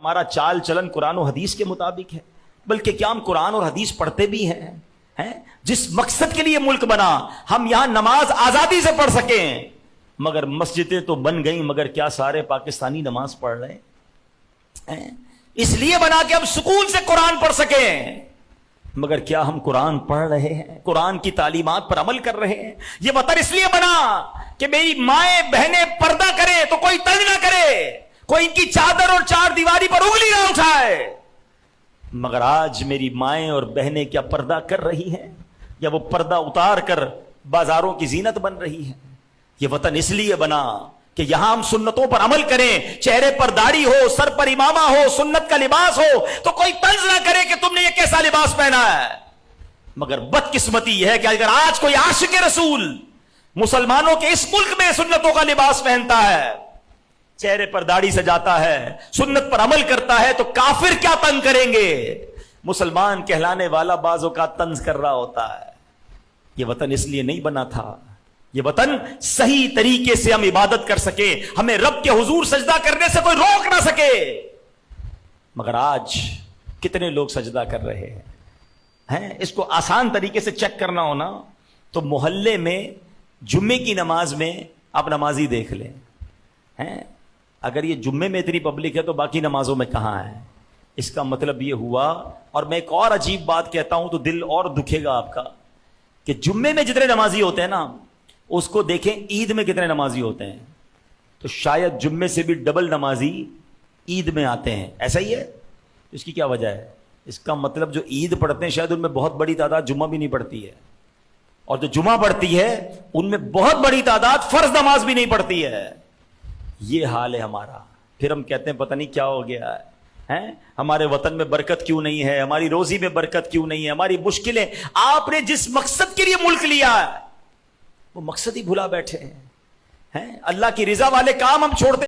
ہمارا چال چلن قرآن و حدیث کے مطابق ہے، بلکہ کیا ہم قرآن اور حدیث پڑھتے بھی ہیں؟ جس مقصد کے لیے ملک بنا، ہم یہاں نماز آزادی سے پڑھ سکیں، مگر مسجدیں تو بن گئیں، مگر کیا سارے پاکستانی نماز پڑھ رہے ہیں؟ اس لیے بنا کہ ہم سکون سے قرآن پڑھ سکیں، مگر کیا ہم قرآن پڑھ رہے ہیں؟ قرآن کی تعلیمات پر عمل کر رہے ہیں؟ یہ وطن اس لیے بنا کہ میری مائیں بہنیں پردہ کریں تو کوئی تنگ نہ کرے، کوئی ان کی چادر اور چار دیواری پر انگلی نہ اٹھائے، مگر آج میری مائیں اور بہنیں کیا پردہ کر رہی ہیں، یا وہ پردہ اتار کر بازاروں کی زینت بن رہی ہیں؟ یہ وطن اس لیے بنا کہ یہاں ہم سنتوں پر عمل کریں، چہرے پر داڑھی ہو، سر پر امامہ ہو، سنت کا لباس ہو تو کوئی طنز نہ کرے کہ تم نے یہ کیسا لباس پہنا ہے۔ مگر بدقسمتی یہ ہے کہ اگر آج کوئی عاشق رسول مسلمانوں کے اس ملک میں سنتوں کا لباس پہنتا ہے، چہرے پر داڑھی سجاتا ہے، سنت پر عمل کرتا ہے، تو کافر کیا تنگ کریں گے؟ مسلمان کہلانے والا بعض اوقات طنز کر رہا ہوتا ہے۔ یہ وطن اس لیے نہیں بنا تھا، یہ وطن صحیح طریقے سے ہم عبادت کر سکے، ہمیں رب کے حضور سجدہ کرنے سے کوئی روک نہ سکے، مگر آج کتنے لوگ سجدہ کر رہے ہیں؟ اس کو آسان طریقے سے چیک کرنا ہونا تو محلے میں جمعے کی نماز میں آپ نمازی دیکھ لیں، اگر یہ جمعے میں اتنی پبلک ہے تو باقی نمازوں میں کہاں ہے؟ اس کا مطلب یہ ہوا، اور میں ایک اور عجیب بات کہتا ہوں تو دل اور دکھے گا آپ کا، کہ جمعے میں جتنے نمازی ہوتے ہیں نا، اس کو دیکھیں عید میں کتنے نمازی ہوتے ہیں، تو شاید جمعے سے بھی ڈبل نمازی عید میں آتے ہیں، ایسا ہی ہے؟ اس کی کیا وجہ ہے؟ اس کا مطلب جو عید پڑھتے ہیں شاید ان میں بہت بڑی تعداد جمعہ بھی نہیں پڑھتی ہے، اور جو جمعہ پڑھتی ہے ان میں بہت بڑی تعداد فرض نماز بھی نہیں پڑھتی ہے۔ یہ حال ہے ہمارا، پھر ہم کہتے ہیں پتہ نہیں کیا ہو گیا ہے، ہمارے وطن میں برکت کیوں نہیں ہے، ہماری روزی میں برکت کیوں نہیں ہے، ہماری مشکلیں۔ آپ نے جس مقصد کے لیے ملک لیا ہے وہ مقصد ہی بھلا بیٹھے ہیں۔ اللہ کی رضا والے کام ہم چھوڑتے